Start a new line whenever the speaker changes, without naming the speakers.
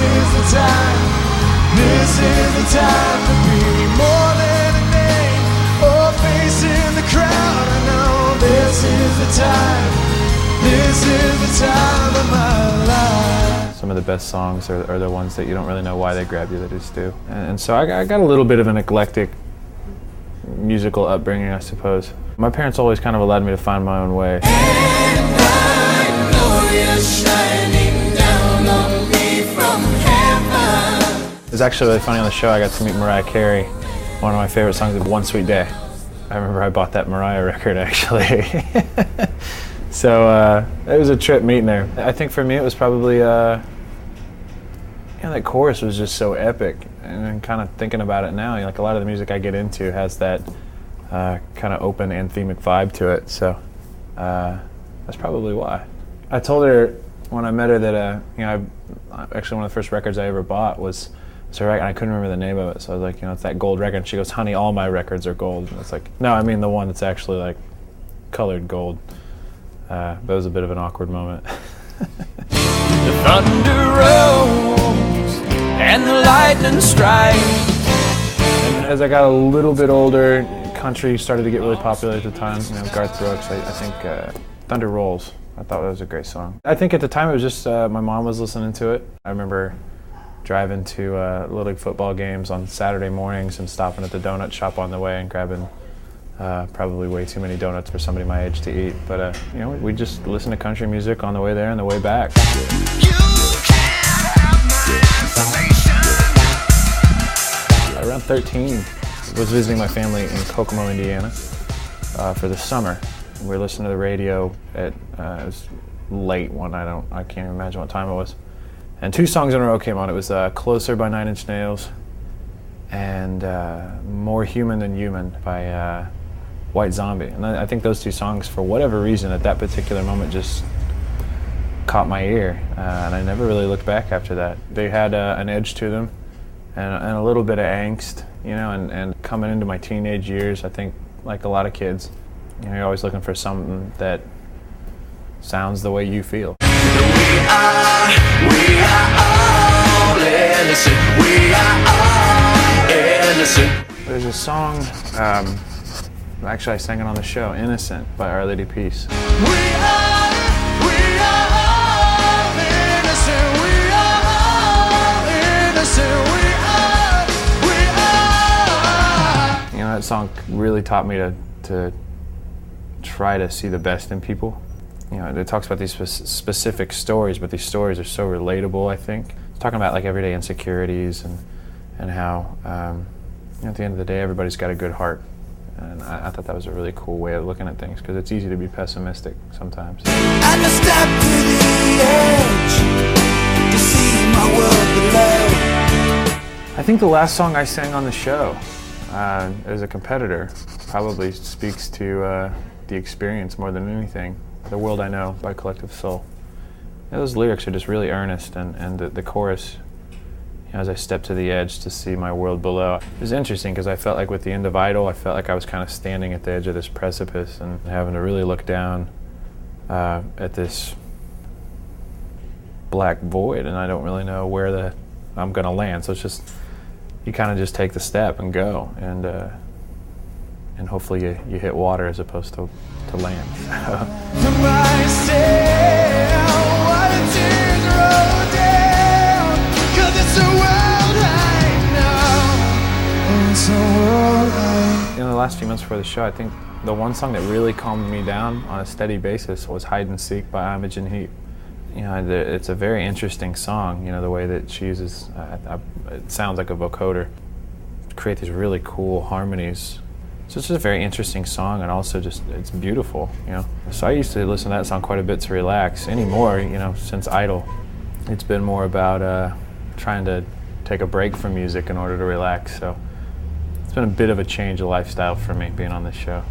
is the time. This is the time to be more than a name or face in the crowd. I know this is the time. This is the time of my life.
Some of the best songs are the ones that you don't really know why they grab you, they just do. And so I got a little bit of an eclectic musical upbringing, I suppose. My parents always kind of allowed me to find my own way.
And I know you're shining down on me from heaven.
It was actually really funny on the show. I got to meet Mariah Carey. One of my favorite songs is One Sweet Day. I remember I bought that Mariah record, actually. So it was a trip meeting her. I think for me it was probably, that chorus was just so epic. And then kind of thinking about it now, like a lot of the music I get into has that kind of open anthemic vibe to it. So that's probably why. I told her when I met her that, actually one of the first records I ever bought was her record, and I couldn't remember the name of it. So I was like, it's that gold record. And she goes, honey, all my records are gold. And it's like, no, I mean the one that's actually like colored gold. But it was a bit of an awkward moment.
The thunder rolls and the lightning strikes.
And as I got a little bit older, country started to get really popular at the time. Garth Brooks, I think Thunder Rolls. I thought that was a great song. I think at the time it was just my mom was listening to it. I remember driving to Little League football games on Saturday mornings and stopping at the donut shop on the way and grabbing probably way too many donuts for somebody my age to eat. But we just listened to country music on the way there and the way back. Around 13, I was visiting my family in Kokomo, Indiana for the summer. We were listening to the radio at, it was late one night, I can't even imagine what time it was. And two songs in a row came on. It was Closer by Nine Inch Nails and More Human Than Human by White Zombie. And I think those two songs, for whatever reason, at that particular moment just caught my ear. And I never really looked back after that. They had an edge to them and a little bit of angst, and coming into my teenage years, I think, like a lot of kids, you're always looking for something that sounds the way you feel.
We are all innocent. We are all innocent.
There's a song, actually I sang it on the show, Innocent by Our Lady Peace.
We are all innocent. We are all innocent. We are.
That song really taught me to try to see the best in people. It talks about these specific stories, but these stories are so relatable, I think. It's talking about like everyday insecurities and how at the end of the day, everybody's got a good heart. And I thought that was a really cool way of looking at things, because it's easy to be pessimistic sometimes.
And I step to the edge to see my world below.
I think the last song I sang on the show as a competitor probably speaks to the experience more than anything. The World I Know by Collective Soul. Those lyrics are just really earnest, and the chorus, as I step to the edge to see my world below. It was interesting because I felt like with the end of Idol, I felt like I was kind of standing at the edge of this precipice and having to really look down at this black void, and I don't really know where I'm gonna land. So it's just, you kind of just take the step and go, and hopefully you hit water as opposed to land. The last few months before the show, I think the one song that really calmed me down on a steady basis was Hide and Seek by Imogen Heap. It's a very interesting song, the way that she uses, it sounds like a vocoder, to create these really cool harmonies. So it's just a very interesting song, and also just, it's beautiful, So I used to listen to that song quite a bit to relax. Anymore, since Idol, it's been more about trying to take a break from music in order to relax. So it's been a bit of a change of lifestyle for me being on this show.